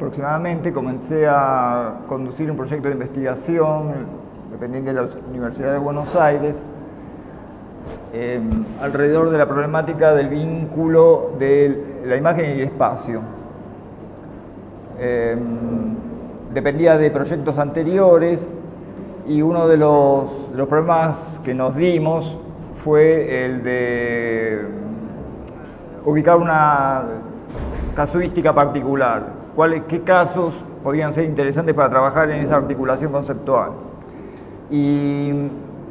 aproximadamente, comencé a conducir un proyecto de investigación dependiente de la Universidad de Buenos Aires alrededor de la problemática del vínculo de la imagen y el espacio. Dependía de proyectos anteriores y uno de los problemas que nos dimos fue el de ubicar una casuística particular. ¿Qué casos podían ser interesantes para trabajar en esa articulación conceptual? Y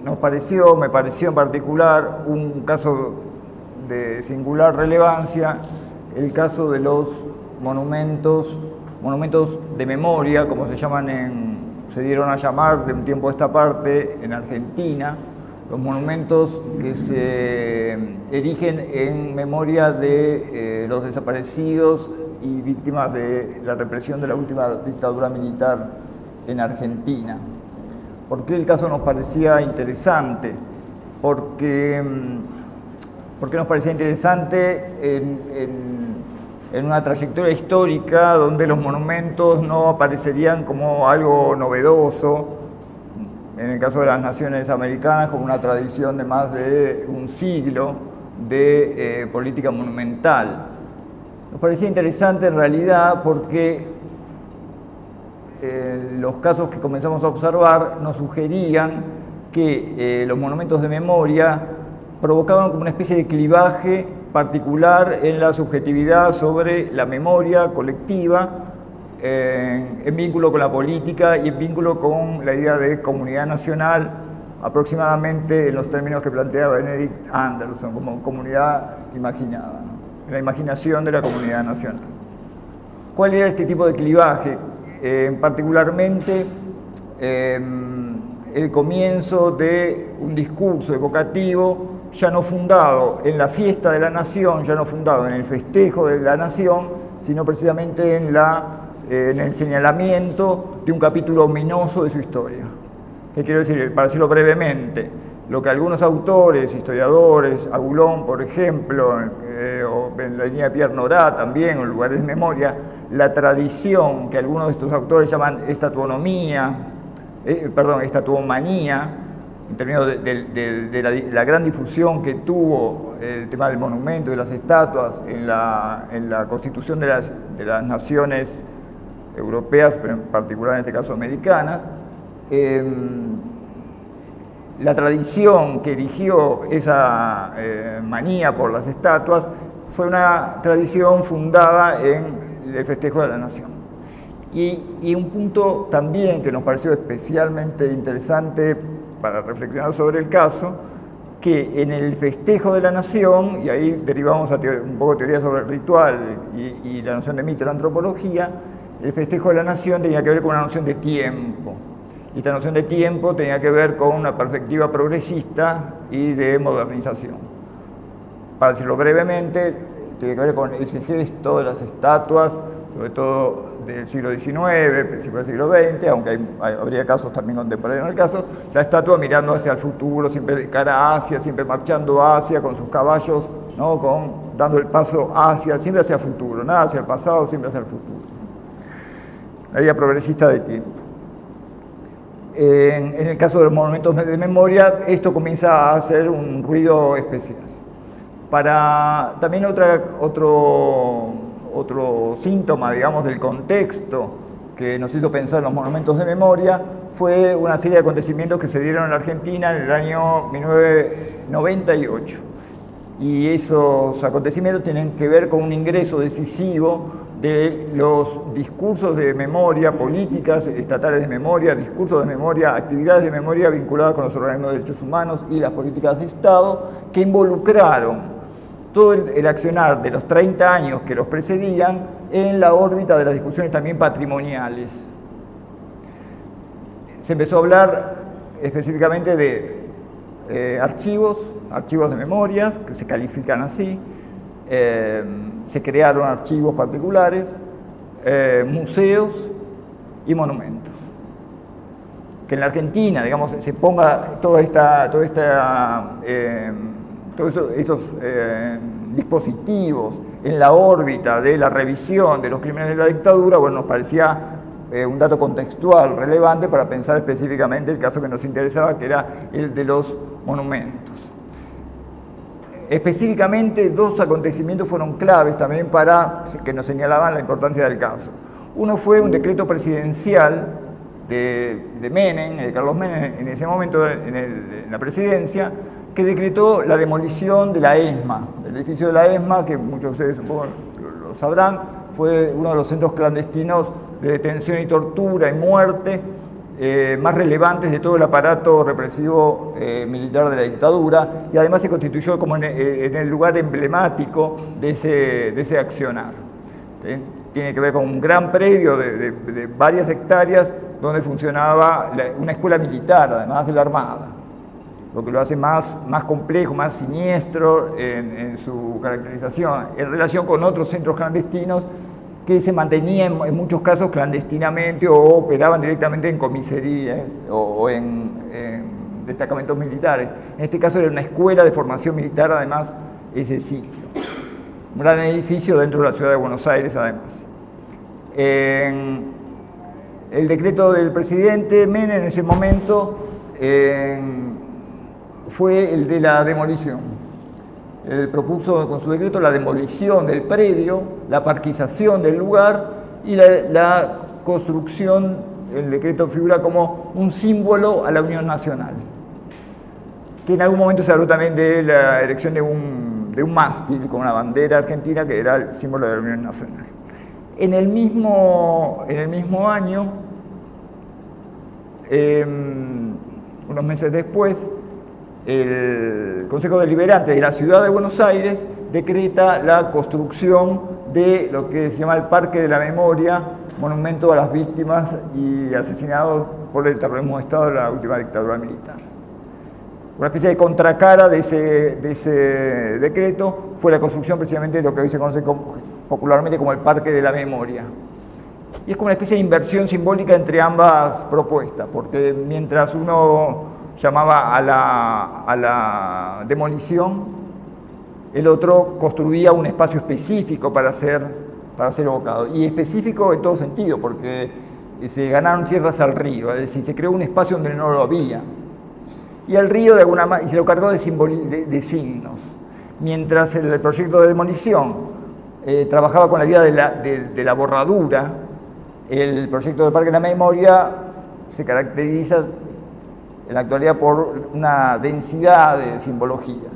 me pareció en particular un caso de singular relevancia, el caso de los monumentos de memoria, como se dieron a llamar de un tiempo a esta parte en Argentina, los monumentos que se erigen en memoria de los desaparecidos y víctimas de la represión de la última dictadura militar en Argentina. ¿Por qué el caso nos parecía interesante? Porque nos parecía interesante en una trayectoria histórica donde los monumentos no aparecerían como algo novedoso, en el caso de las naciones americanas, como una tradición de más de un siglo de política monumental. Nos parecía interesante en realidad porque los casos que comenzamos a observar nos sugerían que los monumentos de memoria provocaban como una especie de clivaje particular en la subjetividad sobre la memoria colectiva, en vínculo con la política y en vínculo con la idea de comunidad nacional, aproximadamente en los términos que plantea Benedict Anderson, como comunidad imaginada, ¿no? La imaginación de la comunidad nacional. ¿Cuál era este tipo de clivaje? Particularmente el comienzo de un discurso evocativo ya no fundado en la fiesta de la nación, ya no fundado en el festejo de la nación, sino precisamente en el señalamiento de un capítulo ominoso de su historia. ¿Qué quiero decir? Para decirlo brevemente, lo que algunos autores, historiadores, Agulón, por ejemplo, o en la línea de Pierre Nora también, o en lugares de memoria, la tradición que algunos de estos autores llaman estatuomanía, en términos de la gran difusión que tuvo el tema del monumento y de las estatuas en la constitución de las naciones europeas, pero en particular en este caso americanas. La tradición que erigió esa manía por las estatuas fue una tradición fundada en el festejo de la nación. Y un punto también que nos pareció especialmente interesante para reflexionar sobre el caso, que en el festejo de la nación, y ahí derivamos a un poco de teoría sobre el ritual y la noción de mito en la antropología, el festejo de la nación tenía que ver con una noción de tiempo. Y esta noción de tiempo tenía que ver con una perspectiva progresista y de modernización. Para decirlo brevemente, tiene que ver con ese gesto de las estatuas, sobre todo del siglo XIX, principios del siglo XX, aunque habría casos también contemporáneos en el caso, la estatua mirando hacia el futuro, siempre de cara hacia, siempre marchando hacia, con sus caballos, ¿no? Dando el paso siempre hacia el futuro, nada hacia el pasado, siempre hacia el futuro. La idea progresista de tiempo. En el caso de los monumentos de memoria, esto comienza a hacer un ruido especial. También otro síntoma, digamos, del contexto que nos hizo pensar en los monumentos de memoria fue una serie de acontecimientos que se dieron en la Argentina en el año 1998. Y esos acontecimientos tienen que ver con un ingreso decisivo de los discursos de memoria, políticas estatales de memoria, discursos de memoria, actividades de memoria vinculadas con los organismos de derechos humanos y las políticas de Estado, que involucraron todo el accionar de los 30 años que los precedían en la órbita de las discusiones también patrimoniales. Se empezó a hablar específicamente de archivos de memorias, que se califican así, se crearon archivos particulares, museos y monumentos. Que en la Argentina, digamos, se ponga todos estos dispositivos en la órbita de la revisión de los crímenes de la dictadura, bueno, nos parecía un dato contextual relevante para pensar específicamente el caso que nos interesaba, que era el de los monumentos. Específicamente, dos acontecimientos fueron claves también que nos señalaban la importancia del caso. Uno fue un decreto presidencial de Menem, de Carlos Menem, en ese momento en la presidencia, que decretó la demolición de la ESMA, del edificio de la ESMA, que muchos de ustedes supongo lo sabrán, fue uno de los centros clandestinos de detención y tortura y muerte más relevantes de todo el aparato represivo militar de la dictadura, y además se constituyó como en el lugar emblemático de ese accionar. Tiene que ver con un gran predio de varias hectáreas donde funcionaba una escuela militar, además de la Armada, lo que lo hace más complejo, más siniestro en su caracterización, en relación con otros centros clandestinos que se mantenían en muchos casos clandestinamente o operaban directamente en comisarías o en destacamentos militares. En este caso era una escuela de formación militar, además, ese sitio. Un gran edificio dentro de la ciudad de Buenos Aires, además. El decreto del presidente Menem en ese momento fue el de la demolición. Él propuso con su decreto la demolición del predio, la parquización del lugar y la construcción. El decreto figura como un símbolo a la Unión Nacional, que en algún momento se habló también de la erección de un mástil con una bandera argentina que era el símbolo de la Unión Nacional. En el mismo año, unos meses después, el Consejo Deliberante de la Ciudad de Buenos Aires decreta la construcción de lo que se llama el Parque de la Memoria, monumento a las víctimas y asesinados por el terrorismo de Estado de la última dictadura militar. Una especie de contracara de ese decreto fue la construcción precisamente de lo que hoy se conoce popularmente como el Parque de la Memoria. Y es como una especie de inversión simbólica entre ambas propuestas, porque mientras uno llamaba a la demolición, el otro construía un espacio específico para ser evocado. Y específico en todo sentido, porque se ganaron tierras al río, es decir, se creó un espacio donde no lo había. Y al río de alguna manera, y se lo cargó de signos. Mientras el proyecto de demolición trabajaba con la idea de la borradura, el proyecto del Parque de la Memoria se caracteriza en la actualidad por una densidad de simbologías.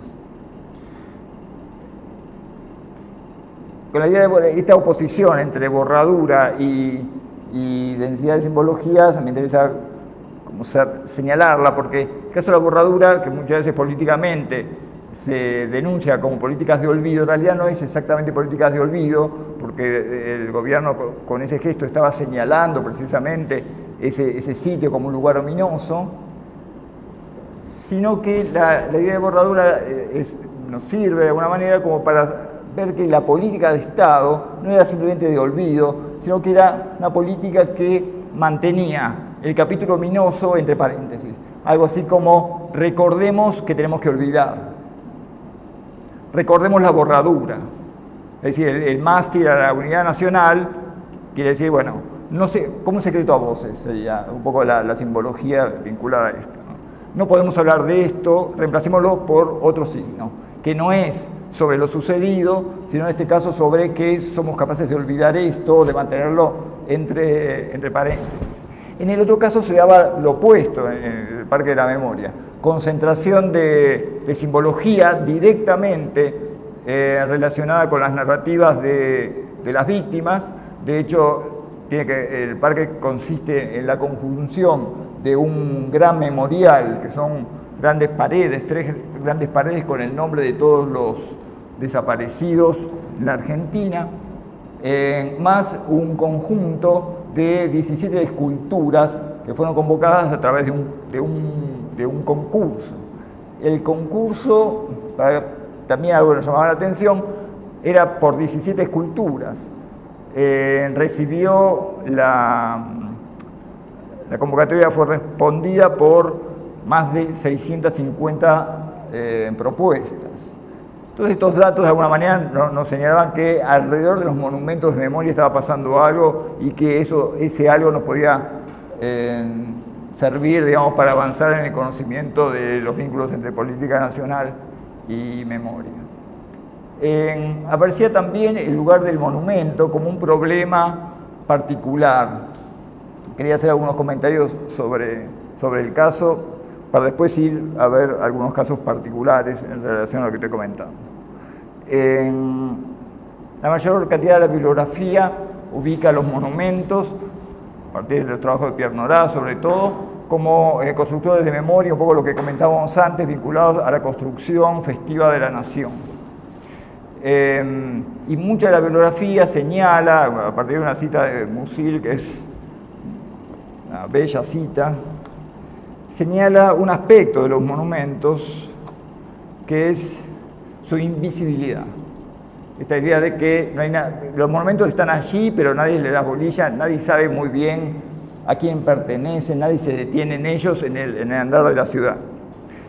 Con la idea de esta oposición entre borradura y densidad de simbologías, me interesa señalarla, porque el caso de la borradura, que muchas veces políticamente se denuncia como políticas de olvido, en realidad no es exactamente políticas de olvido, porque el gobierno con ese gesto estaba señalando precisamente ese sitio como un lugar ominoso, sino que la idea de borradura nos sirve de alguna manera como para ver que la política de Estado no era simplemente de olvido, sino que era una política que mantenía el capítulo ominoso entre paréntesis. Algo así como: recordemos que tenemos que olvidar, recordemos la borradura. Es decir, el mástil a la unidad nacional quiere decir, bueno, no sé, como un secreto a voces, sería un poco la simbología vinculada a esto. No podemos hablar de esto, reemplacémoslo por otro signo, que no es sobre lo sucedido, sino en este caso sobre que somos capaces de olvidar esto, de mantenerlo entre paréntesis. En el otro caso se daba lo opuesto en el Parque de la Memoria, concentración de simbología directamente relacionada con las narrativas de las víctimas. De hecho, el parque consiste en la conjunción de un gran memorial, que son grandes paredes, 3 grandes paredes con el nombre de todos los desaparecidos en la Argentina, más un conjunto de 17 esculturas que fueron convocadas a través de un concurso. El concurso, también algo que nos llamaba la atención, era por 17 esculturas. Recibió la convocatoria, fue respondida por más de 650 propuestas. Todos estos datos de alguna manera nos señalaban que alrededor de los monumentos de memoria estaba pasando algo y que ese algo nos podía servir, digamos, para avanzar en el conocimiento de los vínculos entre política nacional y memoria. Aparecía también el lugar del monumento como un problema particular. Quería hacer algunos comentarios sobre el caso para después ir a ver algunos casos particulares en relación a lo que estoy comentando. La mayor cantidad de la bibliografía ubica los monumentos, a partir del trabajo de Pierre Nora sobre todo, como constructores de memoria, un poco lo que comentábamos antes, vinculados a la construcción festiva de la nación. Y mucha de la bibliografía señala, a partir de una cita de Musil, que es una bella cita, señala un aspecto de los monumentos que es su invisibilidad. Esta idea de que no hay los monumentos están allí, pero nadie le da bolilla, nadie sabe muy bien a quién pertenecen, nadie se detiene en ellos en el andar de la ciudad.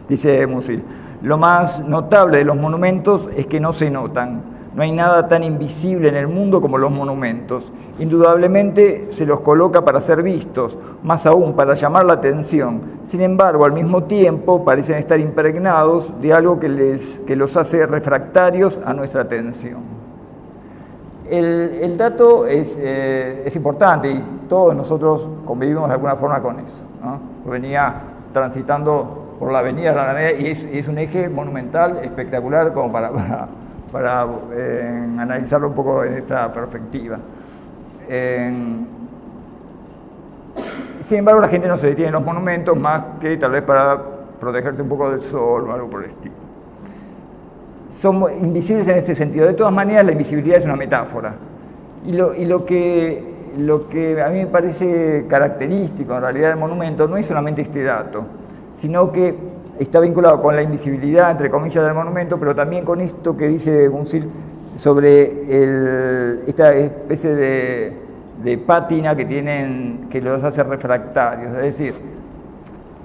Dice Musil, lo más notable de los monumentos es que no se notan. No hay nada tan invisible en el mundo como los monumentos. Indudablemente se los coloca para ser vistos, más aún para llamar la atención. Sin embargo, al mismo tiempo parecen estar impregnados de algo que los hace refractarios a nuestra atención. El dato es importante y todos nosotros convivimos de alguna forma con eso, ¿no? Venía transitando por la avenida de la Alameda y es un eje monumental espectacular como para analizarlo un poco en esta perspectiva. Sin embargo, la gente no se detiene en los monumentos más que tal vez para protegerse un poco del sol o algo por el estilo. Son invisibles en este sentido. De todas maneras, la invisibilidad es una metáfora. Y lo que a mí me parece característico en realidad del monumento no es solamente este dato, sino que está vinculado con la invisibilidad, entre comillas, del monumento, pero también con esto que dice Musil sobre esta especie de pátina que tienen, que los hace refractarios. Es decir,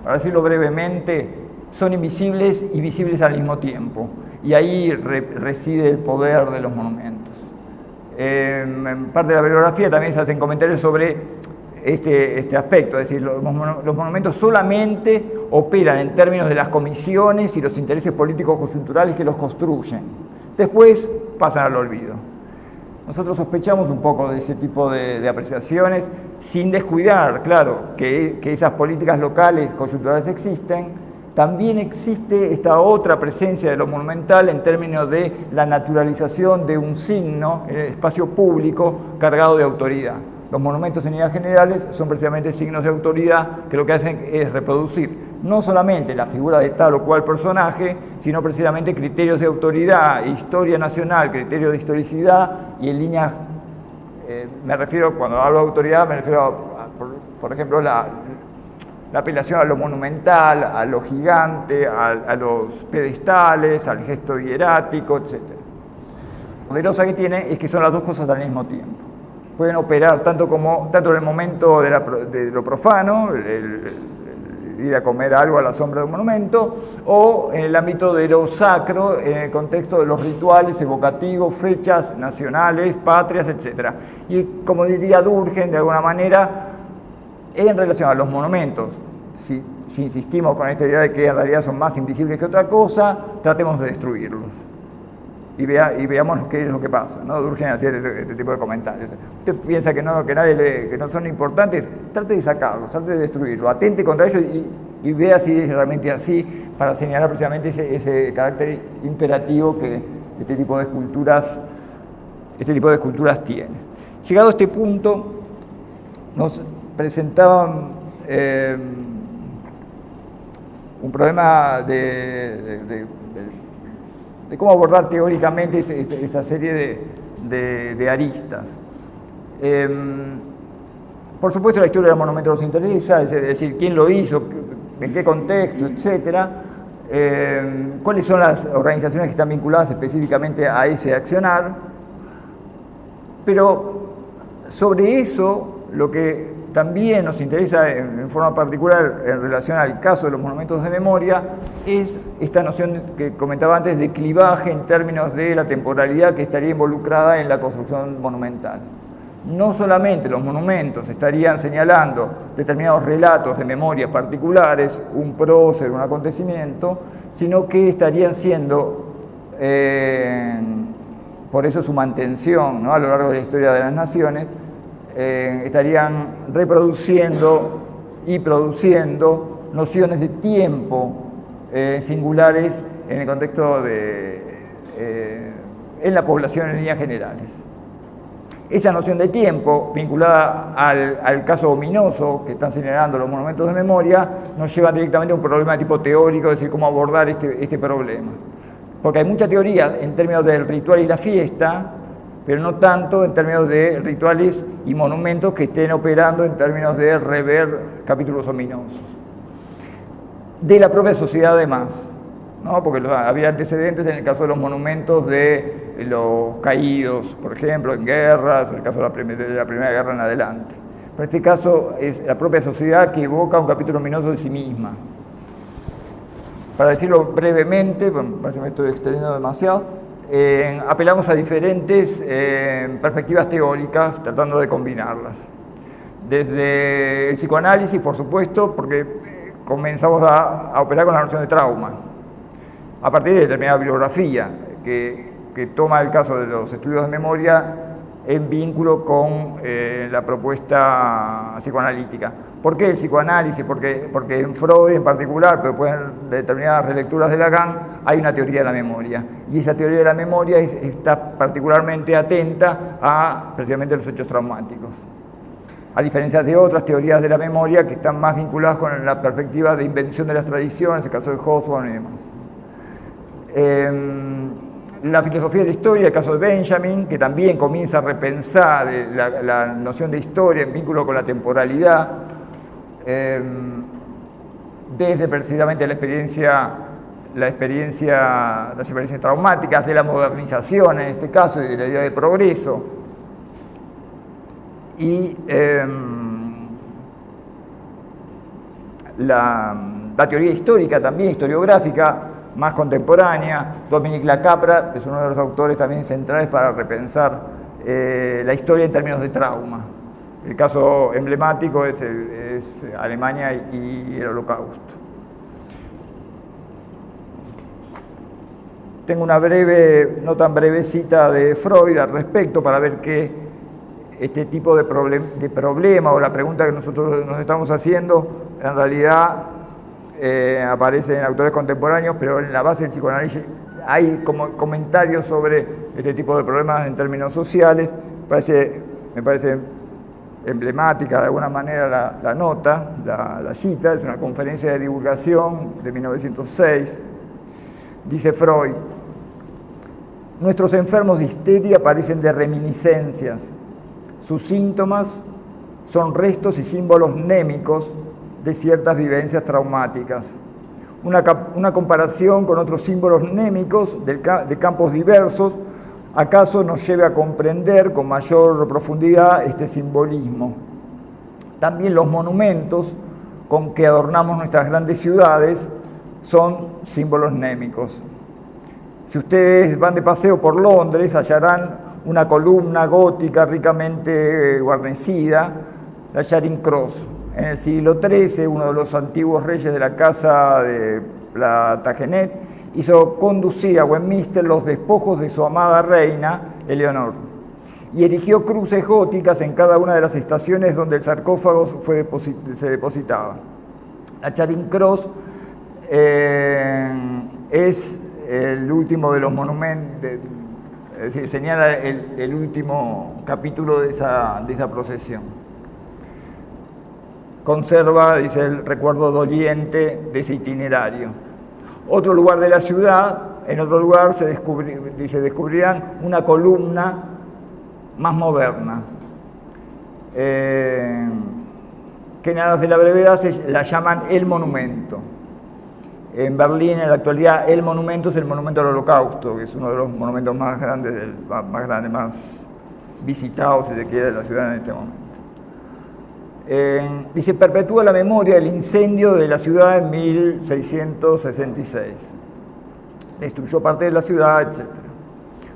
para decirlo brevemente, son invisibles y visibles al mismo tiempo. Y ahí reside el poder de los monumentos. En parte de la bibliografía también se hacen comentarios sobre este aspecto, es decir, los monumentos solamente operan en términos de las comisiones y los intereses políticos coyunturales que los construyen. Después pasan al olvido. Nosotros sospechamos un poco de ese tipo de apreciaciones, sin descuidar, claro, que esas políticas locales coyunturales existen. También existe esta otra presencia de lo monumental en términos de la naturalización de un signo en el espacio público cargado de autoridad. Los monumentos en líneas generales son precisamente signos de autoridad que lo que hacen es reproducir no solamente la figura de tal o cual personaje, sino precisamente criterios de autoridad, historia nacional, criterios de historicidad y en líneas, me refiero, cuando hablo de autoridad, me refiero a, por ejemplo, la apelación a lo monumental, a lo gigante, a los pedestales, al gesto hierático, etc. Lo poderosa que tiene es que son las dos cosas al mismo tiempo. Pueden operar tanto en el momento de lo profano, el ir a comer algo a la sombra de un monumento, o en el ámbito de lo sacro, en el contexto de los rituales evocativos, fechas nacionales, patrias, etc. Y como diría Durkheim, de alguna manera, en relación a los monumentos, si insistimos con esta idea de que en realidad son más invisibles que otra cosa, tratemos de destruirlos. Y veamos qué es lo que pasa, ¿no? Durkheim hacía este tipo de comentarios. Usted piensa que no son importantes, trate de sacarlos, trate de destruirlos, atente contra ellos y vea si es realmente así, para señalar precisamente ese carácter imperativo que este tipo de esculturas tiene. Llegado a este punto, nos presentaban un problema de cómo abordar teóricamente esta serie de aristas. Por supuesto, la historia del monumento nos interesa, es decir, quién lo hizo, en qué contexto, etc. Cuáles son las organizaciones que están vinculadas específicamente a ese accionar. Pero sobre eso, lo que también nos interesa en forma particular en relación al caso de los monumentos de memoria es esta noción que comentaba antes de clivaje en términos de la temporalidad que estaría involucrada en la construcción monumental. No solamente los monumentos estarían señalando determinados relatos de memorias particulares, un prócer, un acontecimiento, sino que estarían siendo, por eso su mantención, ¿no?, a lo largo de la historia de las naciones, estarían reproduciendo y produciendo nociones de tiempo singulares en el contexto en la población en líneas generales. Esa noción de tiempo, vinculada al caso ominoso que están señalando los monumentos de memoria, nos lleva directamente a un problema de tipo teórico, es decir, cómo abordar este problema. Porque hay mucha teoría en términos del ritual y la fiesta, pero no tanto en términos de rituales y monumentos que estén operando en términos de rever capítulos ominosos. De la propia sociedad además, ¿no? Porque había antecedentes en el caso de los monumentos de los caídos, por ejemplo, en guerras, en el caso de la Primera Guerra en adelante. Pero en este caso es la propia sociedad que evoca un capítulo ominoso de sí misma. Para decirlo brevemente, parece que me estoy extendiendo demasiado, apelamos a diferentes perspectivas teóricas tratando de combinarlas. Desde el psicoanálisis, por supuesto, porque comenzamos a operar con la noción de trauma, a partir de determinada bibliografía que toma el caso de los estudios de memoria en vínculo con la propuesta psicoanalítica. ¿Por qué el psicoanálisis? Porque en Freud en particular, pero pueden determinadas relecturas de Lacan, hay una teoría de la memoria. Y esa teoría de la memoria está particularmente atenta a precisamente los hechos traumáticos. A diferencia de otras teorías de la memoria que están más vinculadas con la perspectiva de invención de las tradiciones, el caso de Hobsbawm y demás. La filosofía de la historia, el caso de Benjamin, que también comienza a repensar la noción de historia en vínculo con la temporalidad, desde precisamente las experiencias traumáticas, de la modernización en este caso, y de la idea de progreso. Y la teoría histórica también, historiográfica, más contemporánea. Dominique Lacapra es uno de los autores también centrales para repensar la historia en términos de trauma. El caso emblemático es Alemania y el Holocausto. Tengo una breve, no tan breve cita de Freud al respecto para ver que este tipo de problema o la pregunta que nosotros nos estamos haciendo en realidad aparece en autores contemporáneos, pero en la base del psicoanálisis hay como comentarios sobre este tipo de problemas en términos sociales. Me parece emblemática de alguna manera la nota, la cita, es una conferencia de divulgación de 1906. Dice Freud: nuestros enfermos de histeria padecen de reminiscencias. Sus síntomas son restos y símbolos némicos de ciertas vivencias traumáticas. Una comparación con otros símbolos némicos de campos diversos acaso nos lleve a comprender con mayor profundidad este simbolismo. También los monumentos con que adornamos nuestras grandes ciudades son símbolos némicos. Si ustedes van de paseo por Londres, hallarán una columna gótica ricamente guarnecida, la Charing Cross. En el siglo XIII, uno de los antiguos reyes de la casa de Plantagenet hizo conducir a Westminster los despojos de su amada reina, Eleonor, y erigió cruces góticas en cada una de las estaciones donde el sarcófago se depositaba. La Charing Cross es el último de los monumentos, es decir, señala el último capítulo de esa procesión. Conserva, dice, el recuerdo doliente de ese itinerario. Otro lugar de la ciudad, en otro lugar se descubrirán una columna más moderna, que en aras de la brevedad la llaman el monumento. En Berlín, en la actualidad, el monumento es el monumento al Holocausto, que es uno de los monumentos más grandes, más visitados, si se quiere, de la ciudad en este momento. Dice, perpetúa la memoria del incendio de la ciudad en 1666. Destruyó parte de la ciudad, etc.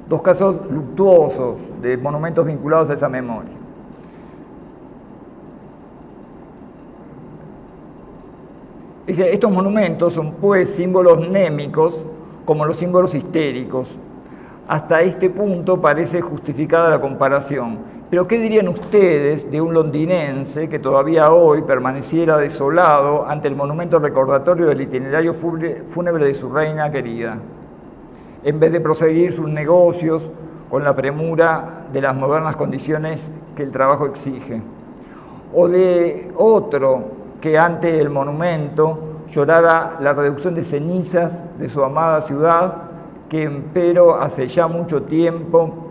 Dos casos luctuosos de monumentos vinculados a esa memoria. Dice, estos monumentos son pues símbolos némicos como los símbolos histéricos. Hasta este punto parece justificada la comparación. Pero ¿qué dirían ustedes de un londinense que todavía hoy permaneciera desolado ante el monumento recordatorio del itinerario fúnebre de su reina querida, en vez de proseguir sus negocios con la premura de las modernas condiciones que el trabajo exige? O de otro que ante el monumento llorara la reducción de cenizas de su amada ciudad, que empero hace ya mucho tiempo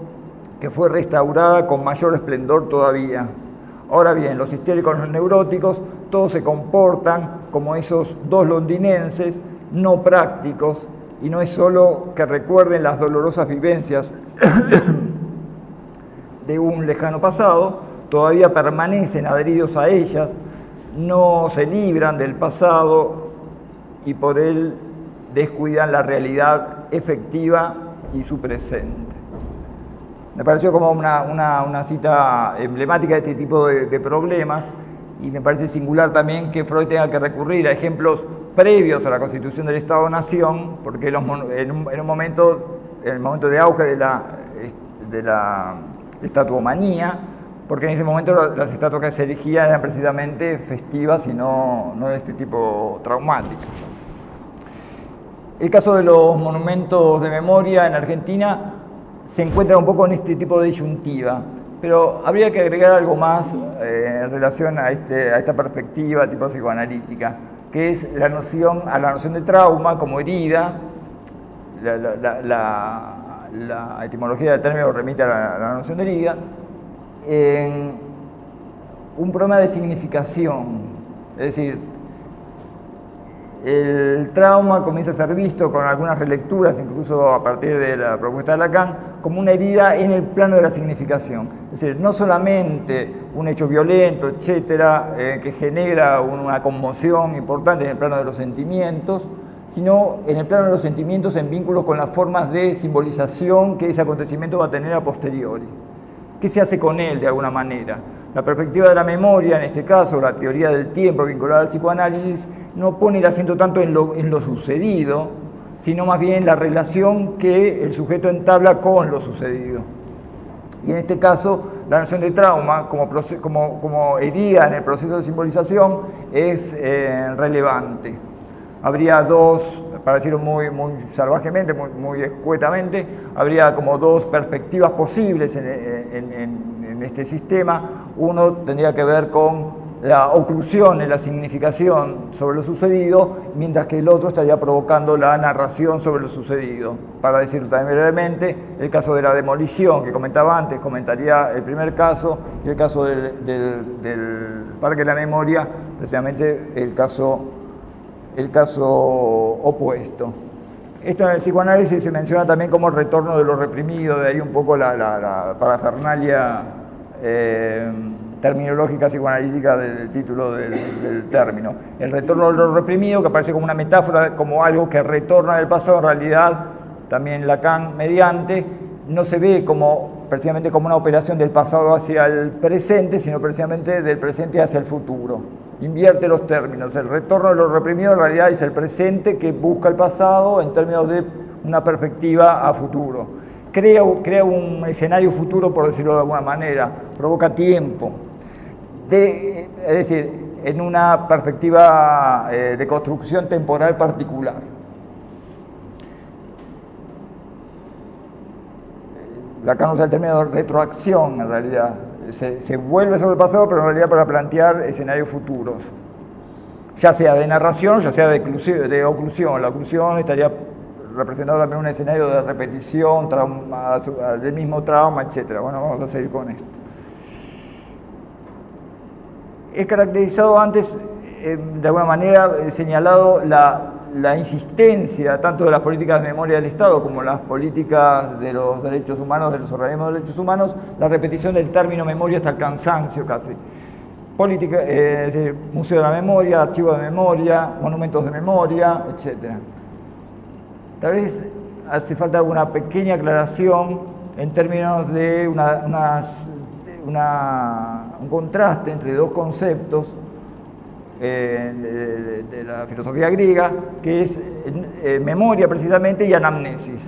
que fue restaurada con mayor esplendor todavía. Ahora bien, los histéricos y los neuróticos, todos se comportan como esos dos londinenses no prácticos, y no es solo que recuerden las dolorosas vivencias de un lejano pasado, todavía permanecen adheridos a ellas, no se libran del pasado y por él descuidan la realidad efectiva y su presente. Me pareció como una cita emblemática de este tipo de problemas, y me parece singular también que Freud tenga que recurrir a ejemplos previos a la constitución del Estado-Nación, porque en el momento de auge de la estatuomanía, porque en ese momento las estatuas que se erigían eran precisamente festivas y no de este tipo traumático. El caso de los monumentos de memoria en Argentina se encuentra un poco en este tipo de disyuntiva, pero habría que agregar algo más en relación a esta perspectiva tipo psicoanalítica, que es la noción de trauma como herida. La etimología del término remite a la noción de herida, en un problema de significación, es decir, el trauma comienza a ser visto con algunas relecturas, incluso a partir de la propuesta de Lacan, como una herida en el plano de la significación. Es decir, no solamente un hecho violento, etcétera, que genera una conmoción importante en el plano de los sentimientos, sino en el plano de los sentimientos en vínculos con las formas de simbolización que ese acontecimiento va a tener a posteriori. ¿Qué se hace con él de alguna manera? La perspectiva de la memoria, en este caso, la teoría del tiempo vinculada al psicoanálisis, no pone el acento tanto en lo sucedido, sino más bien en la relación que el sujeto entabla con lo sucedido. Y en este caso, la noción de trauma como herida en el proceso de simbolización es relevante. Habría dos, para decirlo muy salvajemente, muy escuetamente, habría como dos perspectivas posibles en este sistema. Uno tendría que ver con la oclusión en la significación sobre lo sucedido, mientras que el otro estaría provocando la narración sobre lo sucedido. Para decirlo también brevemente, el caso de la demolición que comentaba antes, comentaría el primer caso, y el caso del Parque de la Memoria, precisamente el caso opuesto. Esto en el psicoanálisis se menciona también como el retorno de lo reprimido, de ahí un poco la parafernalia terminológica psicoanalítica del título del término. El retorno de lo reprimido, que aparece como una metáfora, como algo que retorna del pasado, en realidad, también Lacan mediante, no se ve precisamente como una operación del pasado hacia el presente, sino precisamente del presente hacia el futuro. Invierte los términos. El retorno de lo reprimido en realidad es el presente que busca el pasado en términos de una perspectiva a futuro. Crea un escenario futuro, por decirlo de alguna manera, provoca tiempo. Es decir, en una perspectiva de construcción temporal particular. Lacan usa el término retroacción, en realidad. Se vuelve sobre el pasado, pero en realidad para plantear escenarios futuros. Ya sea de narración, ya sea de oclusión. La oclusión estaría representando también un escenario de repetición, del mismo trauma, etc. Bueno, vamos a seguir con esto. He caracterizado antes, de alguna manera, he señalado la insistencia tanto de las políticas de memoria del Estado como las políticas de los derechos humanos, de los organismos de derechos humanos, la repetición del término memoria hasta el cansancio casi. política, es decir, Museo de la Memoria, Archivo de Memoria, Monumentos de Memoria, etc. Tal vez hace falta una pequeña aclaración en términos de un contraste entre dos conceptos de la filosofía griega, que es memoria precisamente y anamnesis.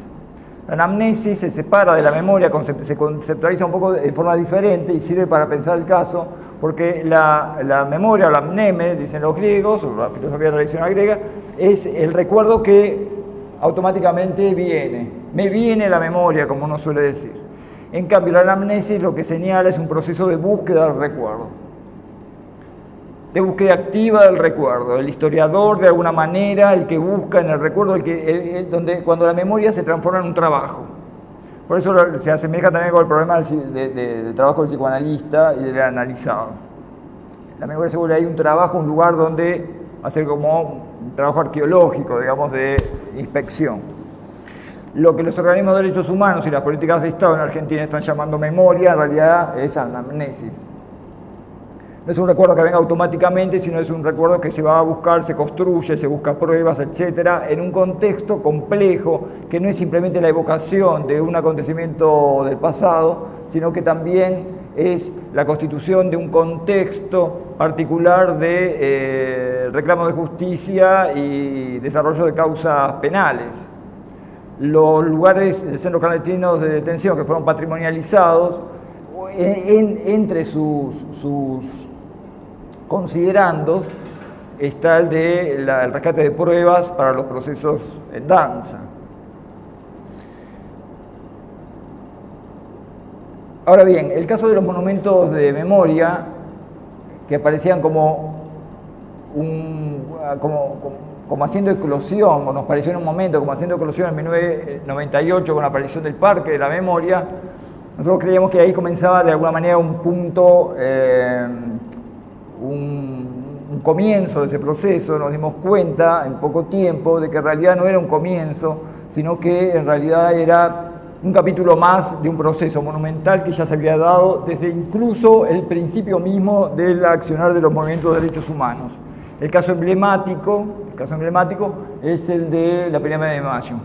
La anamnesis se separa de la memoria, se conceptualiza un poco de forma diferente y sirve para pensar el caso, porque la memoria, o la mneme, dicen los griegos, o la filosofía tradicional griega, es el recuerdo que automáticamente viene. Me viene la memoria, como uno suele decir. En cambio, la anamnesis lo que señala es un proceso de búsqueda del recuerdo, de búsqueda activa del recuerdo. El historiador, de alguna manera, el que busca en el recuerdo, cuando la memoria se transforma en un trabajo. Por eso se asemeja también con el problema del trabajo del psicoanalista y del analizado. La memoria se vuelve ahí un trabajo, un lugar donde hacer como un trabajo arqueológico, digamos, de inspección. Lo que los organismos de derechos humanos y las políticas de Estado en Argentina están llamando memoria, en realidad es anamnesis. No es un recuerdo que venga automáticamente, sino es un recuerdo que se va a buscar, se construye, se busca pruebas, etcétera, en un contexto complejo, que no es simplemente la evocación de un acontecimiento del pasado, sino que también es la constitución de un contexto particular de reclamo de justicia y desarrollo de causas penales. Los lugares, centros clandestinos de detención que fueron patrimonializados, entre sus considerandos está el rescate de pruebas para los procesos en danza. Ahora bien, el caso de los monumentos de memoria, que aparecían como haciendo eclosión, o nos pareció en un momento como haciendo eclosión en 1998 con la aparición del Parque de la Memoria, nosotros creíamos que ahí comenzaba de alguna manera un punto, un comienzo de ese proceso. Nos dimos cuenta en poco tiempo de que en realidad no era un comienzo, sino que en realidad era un capítulo más de un proceso monumental que ya se había dado desde incluso el principio mismo del accionar de los movimientos de derechos humanos. El caso emblemático es el de la Pirámide de Mayo.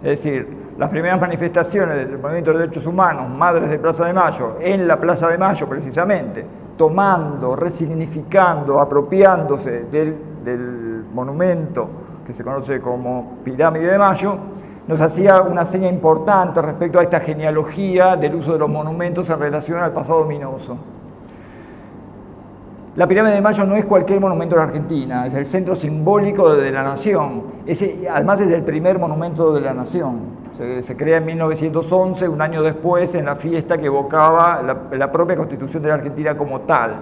Es decir, las primeras manifestaciones del movimiento de derechos humanos, Madres de Plaza de Mayo, en la Plaza de Mayo precisamente, tomando, resignificando, apropiándose del monumento que se conoce como Pirámide de Mayo, nos hacía una seña importante respecto a esta genealogía del uso de los monumentos en relación al pasado ominoso. La Pirámide de Mayo no es cualquier monumento en Argentina, es el centro simbólico de la nación. Además es el primer monumento de la nación. Se crea en 1911, un año después, en la fiesta que evocaba la propia Constitución de la Argentina como tal.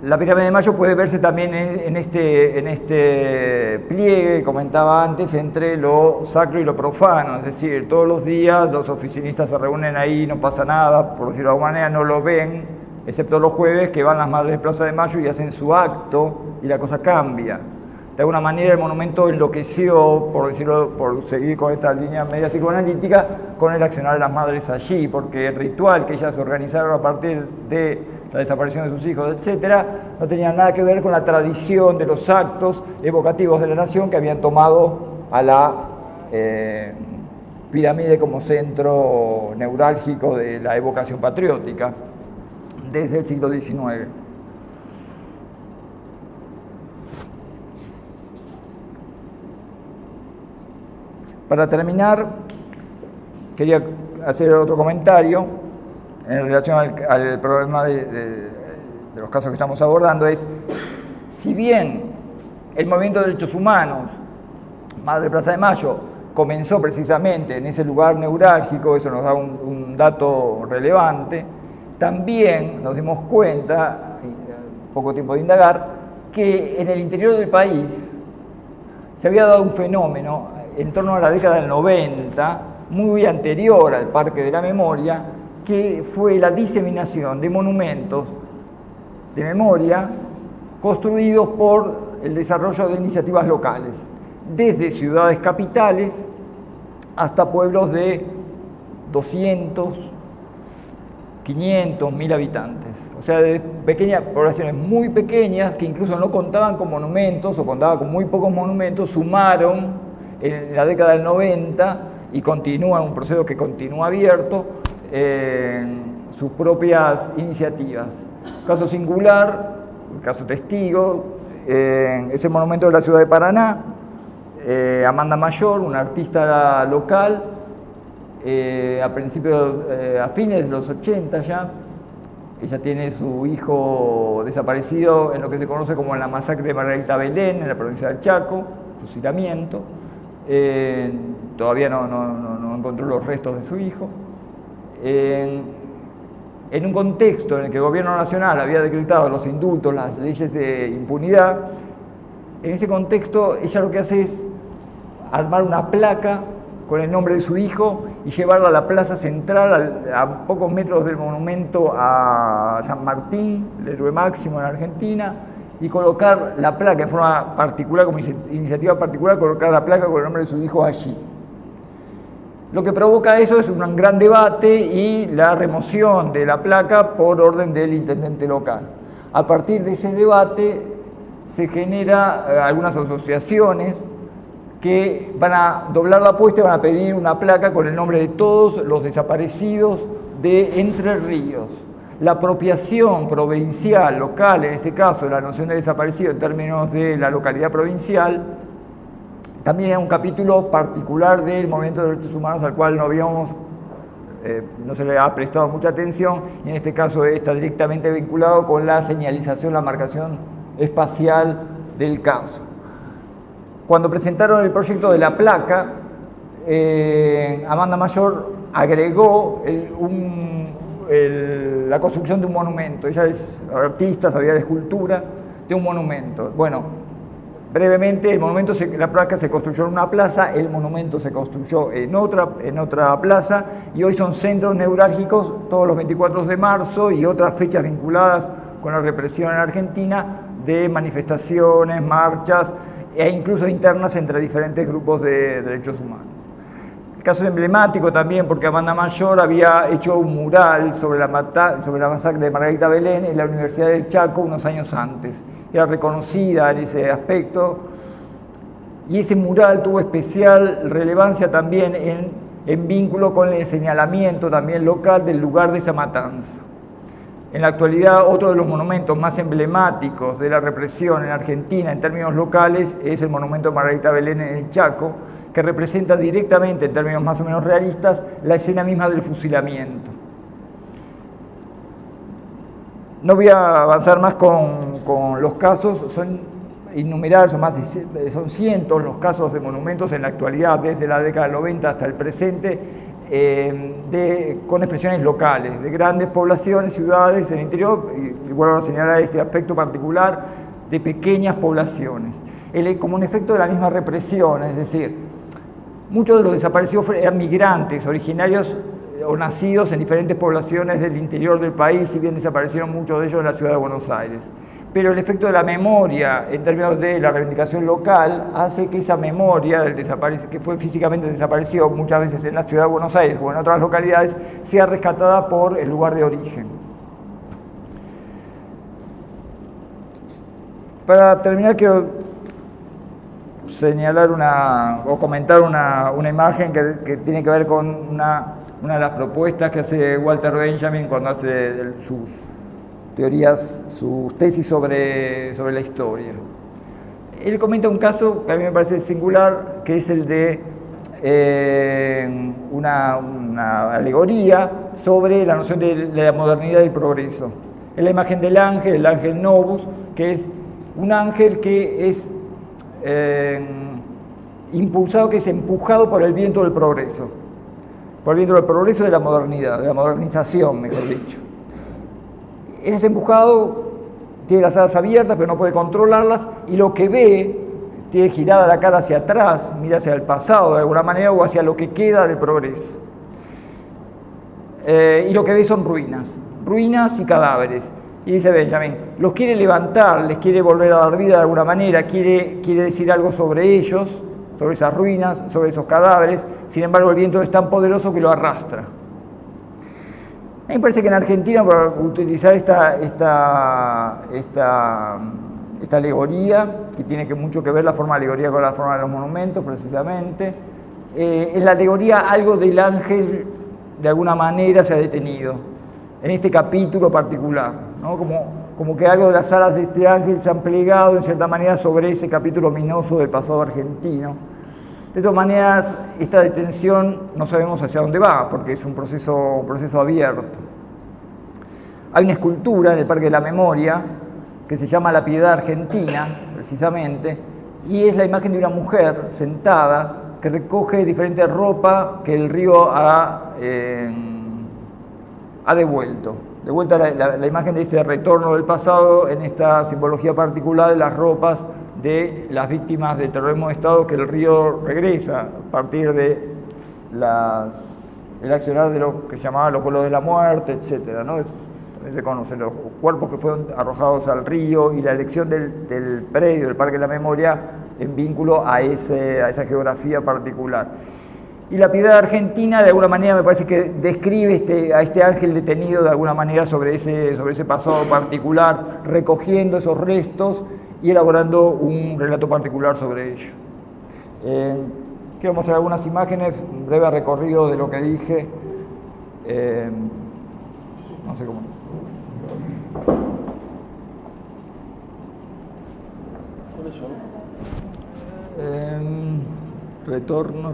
La Pirámide de Mayo puede verse también en este pliegue que comentaba antes entre lo sacro y lo profano, es decir, todos los días los oficinistas se reúnen ahí, no pasa nada, por decirlo de alguna manera, no lo ven, excepto los jueves que van las Madres de Plaza de Mayo y hacen su acto y la cosa cambia. De alguna manera el monumento enloqueció, por seguir con esta línea media psicoanalítica, con el accionar de las madres allí, porque el ritual que ellas organizaron a partir de la desaparición de sus hijos, etcétera, no tenía nada que ver con la tradición de los actos evocativos de la nación que habían tomado a la pirámide como centro neurálgico de la evocación patriótica desde el siglo XIX. Para terminar, quería hacer otro comentario en relación al problema de los casos que estamos abordando. Si bien el movimiento de derechos humanos, Madre de Plaza de Mayo, comenzó precisamente en ese lugar neurálgico, eso nos da un dato relevante, también nos dimos cuenta, poco tiempo de indagar, que en el interior del país se había dado un fenómeno en torno a la década del 90, muy anterior al Parque de la Memoria, que fue la diseminación de monumentos de memoria construidos por el desarrollo de iniciativas locales, desde ciudades capitales hasta pueblos de 200, 500, 1000 habitantes. O sea, de pequeñas poblaciones muy pequeñas que incluso no contaban con monumentos o contaban con muy pocos monumentos, sumaron en la década del 90 y continúan, un proceso que continúa abierto, sus propias iniciativas. Caso singular, caso testigo, es el monumento de la ciudad de Paraná, Amanda Mayor, una artista local, a fines de los 80 ya. Ella tiene su hijo desaparecido en lo que se conoce como la masacre de Margarita Belén, en la provincia del Chaco, fusilamiento. Todavía no encontró los restos de su hijo. En un contexto en el que el gobierno nacional había decretado los indultos, las leyes de impunidad, en ese contexto ella lo que hace es armar una placa con el nombre de su hijo y llevarla a la plaza central, a pocos metros del monumento a San Martín, el héroe máximo en Argentina, y colocar la placa en forma particular, como iniciativa particular, colocar la placa con el nombre de su hijo allí. Lo que provoca eso es un gran debate y la remoción de la placa por orden del intendente local. A partir de ese debate se genera algunas asociaciones que van a doblar la apuesta y van a pedir una placa con el nombre de todos los desaparecidos de Entre Ríos. La apropiación provincial, local, en este caso, la noción de desaparecido en términos de la localidad provincial, también es un capítulo particular del movimiento de derechos humanos al cual no se le ha prestado mucha atención, y en este caso está directamente vinculado con la señalización, la marcación espacial del caso. Cuando presentaron el proyecto de la placa, Amanda Mayor agregó la construcción de un monumento. Ella es artista, sabía de escultura, de un monumento. Bueno, brevemente, la placa se construyó en una plaza, el monumento se construyó en otra plaza, y hoy son centros neurálgicos todos los 24 de marzo y otras fechas vinculadas con la represión en Argentina de manifestaciones, marchas e incluso internas entre diferentes grupos de derechos humanos. El caso es emblemático también porque Amanda Mayor había hecho un mural sobre la masacre de Margarita Belén en la Universidad del Chaco unos años antes. Era reconocida en ese aspecto, y ese mural tuvo especial relevancia también en vínculo con el señalamiento también local del lugar de esa matanza. En la actualidad, otro de los monumentos más emblemáticos de la represión en Argentina en términos locales es el monumento de Margarita Belén en el Chaco, que representa directamente, en términos más o menos realistas, la escena misma del fusilamiento. No voy a avanzar más con los casos, son innumerables, son cientos los casos de monumentos en la actualidad, desde la década del 90 hasta el presente, con expresiones locales, de grandes poblaciones, ciudades en el interior, y vuelvo a señalar este aspecto particular, de pequeñas poblaciones, como un efecto de la misma represión, es decir, muchos de los desaparecidos eran migrantes, originarios o nacidos en diferentes poblaciones del interior del país, si bien desaparecieron muchos de ellos en la ciudad de Buenos Aires. Pero el efecto de la memoria, en términos de la reivindicación local, hace que esa memoria del que fue físicamente desaparecido muchas veces en la ciudad de Buenos Aires o en otras localidades, sea rescatada por el lugar de origen. Para terminar, quiero señalar o comentar una imagen que tiene que ver con una de las propuestas que hace Walter Benjamin cuando hace sus teorías, sus tesis sobre la historia. Él comenta un caso que a mí me parece singular, que es el de una alegoría sobre la noción de la modernidad y el progreso. Es la imagen del ángel, el ángel Novus, que es un ángel que es impulsado, que es empujado por el viento del progreso. Por el viento del progreso, de la modernidad, de la modernización, mejor dicho. Él es empujado, tiene las alas abiertas, pero no puede controlarlas, y lo que ve, tiene girada la cara hacia atrás, mira hacia el pasado de alguna manera, o hacia lo que queda del progreso. Y lo que ve son ruinas y cadáveres. Y dice Benjamin, los quiere levantar, les quiere volver a dar vida de alguna manera, quiere decir algo sobre ellos, sobre esas ruinas, sobre esos cadáveres. Sin embargo, el viento es tan poderoso que lo arrastra. mí me parece que en Argentina, para utilizar esta alegoría, que tiene mucho que ver la forma de alegoría con la forma de los monumentos, precisamente, en la alegoría algo del ángel, de alguna manera, se ha detenido, en este capítulo particular, ¿no? Como que algo de las alas de este ángel se han plegado, en cierta manera, sobre ese capítulo ominoso del pasado argentino. De todas maneras, esta detención no sabemos hacia dónde va, porque es un proceso abierto. Hay una escultura en el Parque de la Memoria que se llama La Piedad Argentina, precisamente, y es la imagen de una mujer sentada que recoge diferente ropa que el río ha devuelto. De vuelta la imagen de este retorno del pasado en esta simbología particular de las ropas de las víctimas del terrorismo de Estado que el río regresa a partir de el accionar de lo que se llamaba los vuelos de la muerte, etc., ¿no? También se conocen los cuerpos que fueron arrojados al río y la elección del predio del Parque de la Memoria en vínculo a esa geografía particular. Y la Piedad Argentina, de alguna manera, me parece que describe a este ángel detenido de alguna manera sobre ese pasado particular, recogiendo esos restos y elaborando un relato particular sobre ello. Quiero mostrar algunas imágenes, un breve recorrido de lo que dije. No sé cómo. ¿Cuáles son? Retorno.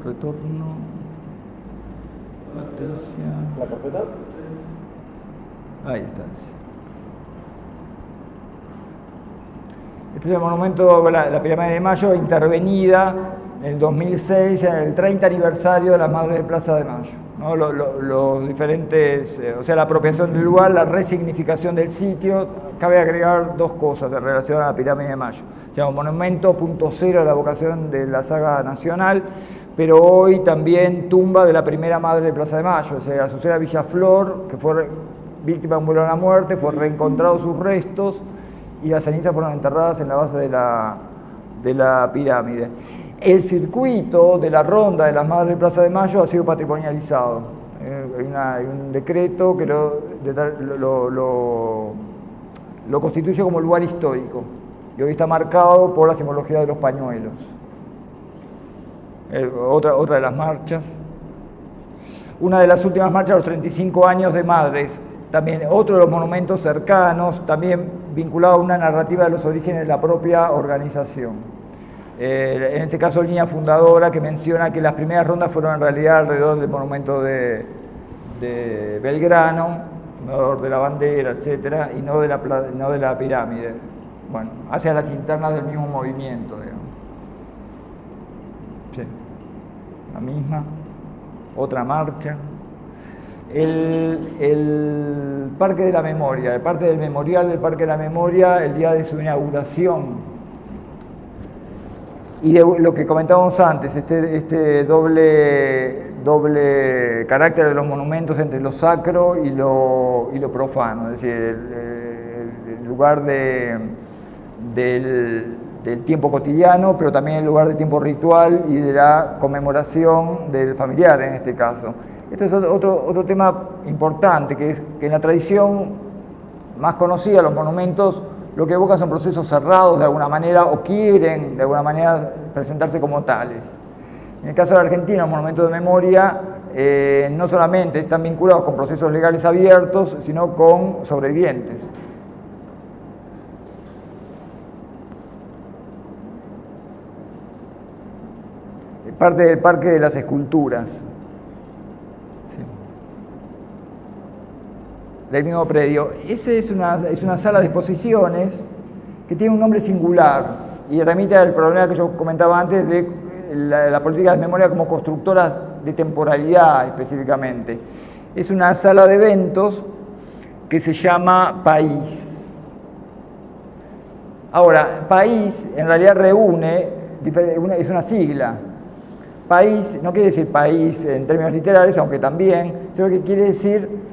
¿La carpeta? Ahí está. Este es el monumento, la Pirámide de Mayo, intervenida en el 2006, en el 30 aniversario de las Madres de Plaza de Mayo, ¿no? Los diferentes, o sea, la apropiación del lugar, la resignificación del sitio. Cabe agregar dos cosas en relación a la Pirámide de Mayo. Se llama monumento punto cero de la vocación de la saga nacional, pero hoy también tumba de la primera Madre de Plaza de Mayo, o sea, Azucena Villaflor, que fue víctima de un vuelo a la muerte, fue reencontrado sus restos y las cenizas fueron enterradas en la base de la pirámide. El circuito de la ronda de las Madres de Plaza de Mayo ha sido patrimonializado. Hay un decreto que lo constituye como lugar histórico y hoy está marcado por la simbología de los pañuelos. Otra de las marchas. Una de las últimas marchas, los 35 años de Madres. También otro de los monumentos cercanos, también vinculado a una narrativa de los orígenes de la propia organización. En este caso, línea fundadora que menciona que las primeras rondas fueron en realidad alrededor del monumento de Belgrano, fundador de la bandera, etcétera, y no de la pirámide. Bueno, hacia las internas del mismo movimiento, digamos. Sí, la misma. Otra marcha. El Parque de la Memoria, el parte del memorial del Parque de la Memoria, el día de su inauguración. Y de lo que comentábamos antes, este doble carácter de los monumentos entre lo sacro y lo profano, es decir, el lugar del tiempo cotidiano, pero también el lugar del tiempo ritual y de la conmemoración del familiar en este caso. Este es otro tema importante, que es que en la tradición más conocida, los monumentos lo que evocan son procesos cerrados de alguna manera o quieren de alguna manera presentarse como tales. En el caso de la Argentina, los monumentos de memoria no solamente están vinculados con procesos legales abiertos, sino con sobrevivientes. Parte del Parque de las Esculturas. Del mismo predio. Esa es una sala de exposiciones que tiene un nombre singular y remite al problema que yo comentaba antes de la política de memoria como constructora de temporalidad específicamente. Es una sala de eventos que se llama País. Ahora, País en realidad reúne, es una sigla. País no quiere decir país en términos literarios, aunque también, sino que quiere decir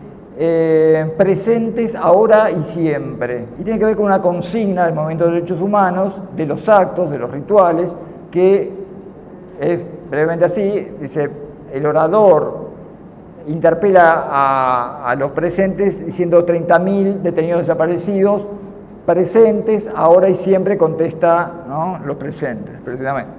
presentes ahora y siempre. Y tiene que ver con una consigna del movimiento de derechos humanos, de los actos, de los rituales, que es brevemente así, dice, el orador interpela a los presentes diciendo 30.000 detenidos desaparecidos, presentes, ahora y siempre, contesta, ¿no?, los presentes, precisamente.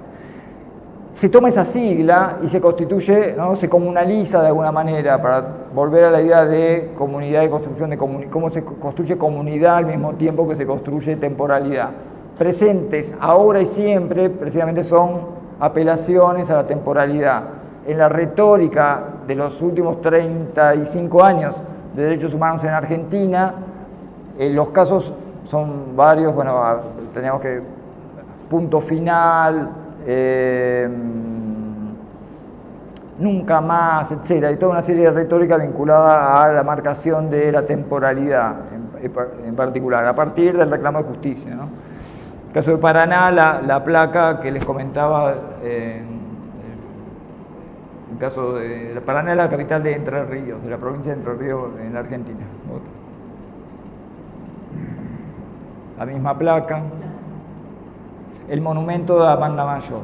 Se toma esa sigla y se constituye, ¿no?, se comunaliza de alguna manera para volver a la idea de comunidad y construcción de cómo se construye comunidad al mismo tiempo que se construye temporalidad. Presentes, ahora y siempre, precisamente son apelaciones a la temporalidad. En la retórica de los últimos 35 años de derechos humanos en Argentina, los casos son varios, bueno, teníamos que punto final, nunca más, etcétera, y toda una serie de retórica vinculada a la marcación de la temporalidad en particular, a partir del reclamo de justicia, ¿no? En el caso de Paraná, la placa que les comentaba, en el caso de Paraná, la capital de Entre Ríos, de la provincia de Entre Ríos en la Argentina. La misma placa. El monumento de Amanda Mayor.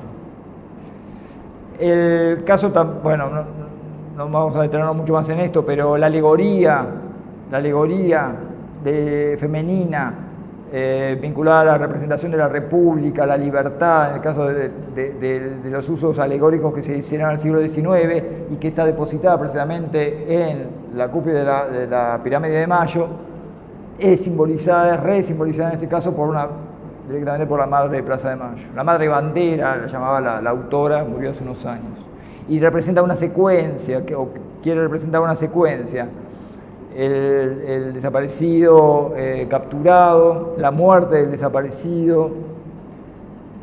El caso, bueno, no vamos a detenernos mucho más en esto, pero la alegoría femenina vinculada a la representación de la República, la libertad, en el caso de los usos alegóricos que se hicieron al siglo XIX y que está depositada precisamente en la cúpula de la pirámide de Mayo, es resimbolizada en este caso directamente por la madre de Plaza de Mayo. La madre bandera, la llamaba la autora, murió hace unos años. Y representa una secuencia, o quiere representar una secuencia. El desaparecido capturado, la muerte del desaparecido,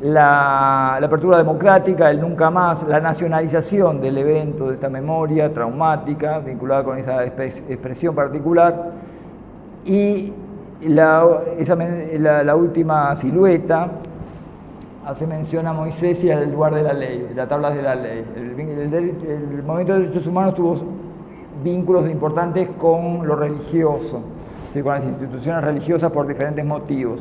la apertura democrática, el nunca más, la nacionalización del evento, de esta memoria traumática vinculada con esa expresión particular, y la última silueta hace mención a Moisés y al lugar de la ley, de las tablas de la ley. El movimiento de derechos humanos tuvo vínculos importantes con lo religioso, ¿sí?, con las instituciones religiosas por diferentes motivos.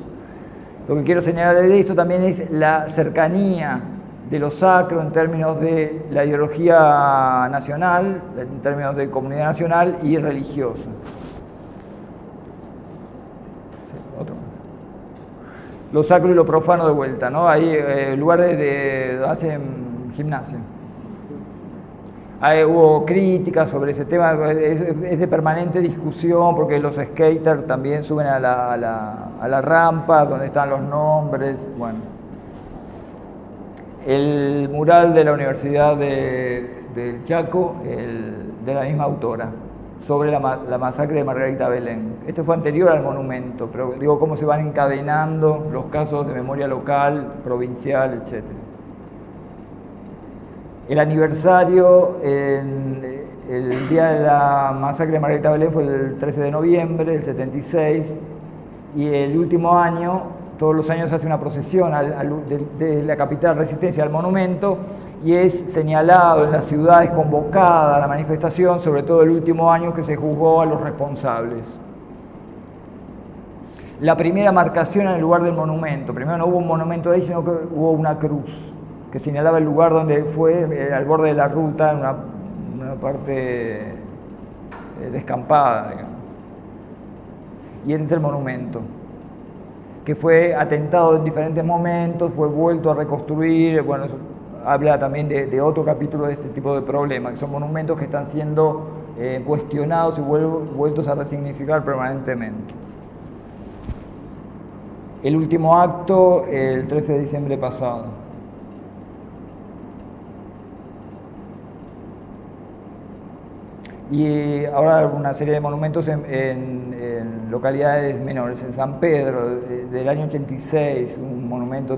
Lo que quiero señalar de esto también es la cercanía de lo sacro en términos de la ideología nacional, en términos de comunidad nacional y religiosa. Lo sacro y lo profano de vuelta, ¿no? Hay lugares de hacen gimnasia. Hubo críticas sobre ese tema, es de permanente discusión porque los skaters también suben a la rampa donde están los nombres. Bueno, el mural de la Universidad del Chaco, de la misma autora, sobre la masacre de Margarita Belén. Esto fue anterior al monumento, pero digo cómo se van encadenando los casos de memoria local, provincial, etc. El aniversario, el día de la masacre de Margarita Belén fue el 13 de noviembre del 76, y el último año, todos los años se hace una procesión de la capital Resistencia al monumento, y es señalado en las ciudades, convocada a la manifestación, sobre todo el último año que se juzgó a los responsables. La primera marcación en el lugar del monumento, primero no hubo un monumento ahí, sino que hubo una cruz que señalaba el lugar donde fue, al borde de la ruta, en una parte descampada, digamos. Y ese es el monumento, que fue atentado en diferentes momentos, fue vuelto a reconstruir. Bueno, eso habla también de otro capítulo de este tipo de problemas, que son monumentos que están siendo cuestionados y vueltos a resignificar permanentemente. El último acto, el 13 de diciembre pasado. Y ahora una serie de monumentos en localidades menores. En San Pedro, del año 86, un monumento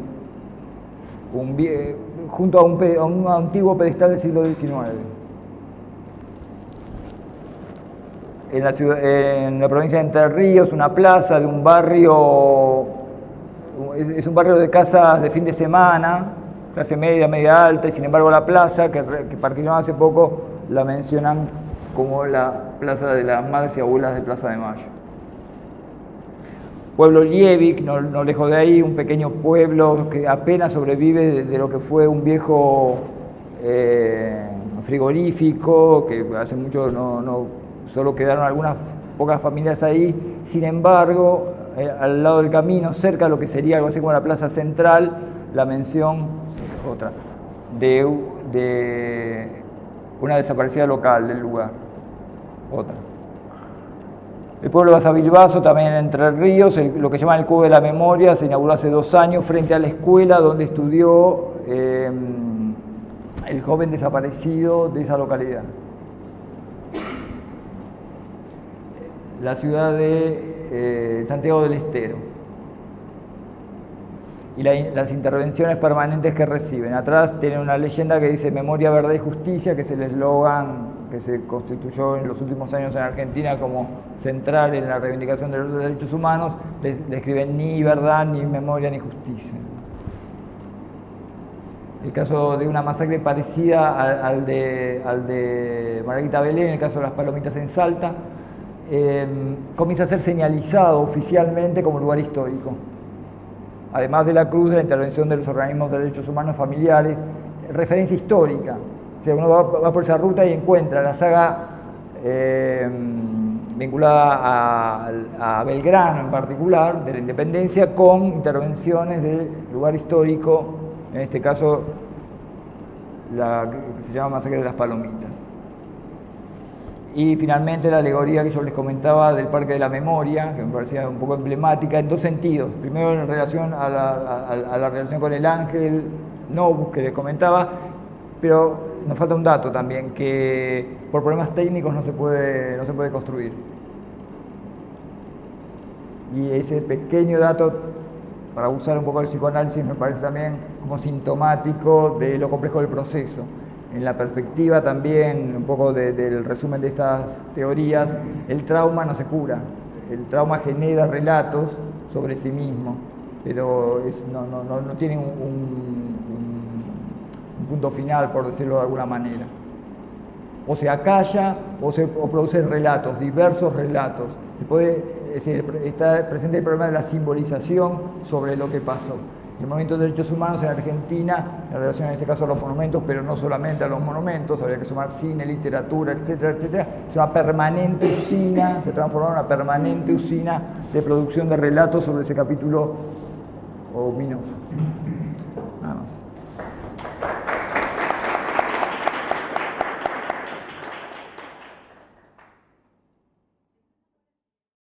junto a un antiguo pedestal del siglo XIX. En la provincia de Entre Ríos, una plaza de un barrio, es un barrio de casas de fin de semana, clase media, media alta, y sin embargo la plaza, que partieron hace poco, la mencionan como la plaza de las madres y abuelas de Plaza de Mayo. Pueblo Liebig, no lejos de ahí, un pequeño pueblo que apenas sobrevive de lo que fue un viejo frigorífico, que hace mucho solo quedaron algunas pocas familias ahí. Sin embargo, al lado del camino, cerca de lo que sería algo así como la plaza central, la mención, otra, de una desaparecida local del lugar. Otra. El pueblo de Basavilbaso, también en Entre Ríos, lo que llaman el Cubo de la Memoria, se inauguró hace 2 años frente a la escuela donde estudió el joven desaparecido de esa localidad. La ciudad de Santiago del Estero. Y las intervenciones permanentes que reciben. Atrás tienen una leyenda que dice Memoria, Verdad y Justicia, que es el eslogan que se constituyó en los últimos años en Argentina como central en la reivindicación de los derechos humanos. Le escriben ni verdad, ni memoria, ni justicia. El caso de una masacre parecida al de Margarita Belén, en el caso de las Palomitas en Salta, comienza a ser señalizado oficialmente como lugar histórico. Además de la cruz, de la intervención de los organismos de derechos humanos familiares, referencia histórica. O sea, uno va por esa ruta y encuentra la saga vinculada a Belgrano en particular, de la independencia, con intervenciones del lugar histórico, en este caso la que se llama Masacre de las Palomitas. Y finalmente la alegoría que yo les comentaba del Parque de la Memoria, que me parecía un poco emblemática en 2 sentidos. Primero en relación a la relación con el ángel Novus que les comentaba, pero nos falta un dato también, que por problemas técnicos no se puede construir. Y ese pequeño dato, para usar un poco el psicoanálisis, me parece también como sintomático de lo complejo del proceso. En la perspectiva también, un poco del resumen de estas teorías, el trauma no se cura. El trauma genera relatos sobre sí mismo, pero no tiene un punto final, por decirlo de alguna manera. O se acalla o produce relatos, diversos relatos. Es decir, está presente el problema de la simbolización sobre lo que pasó. El movimiento de derechos humanos en Argentina, en relación en este caso a los monumentos, pero no solamente a los monumentos, habría que sumar cine, literatura, etcétera, etcétera, es una permanente usina, se transformó en una permanente usina de producción de relatos sobre ese capítulo ominoso.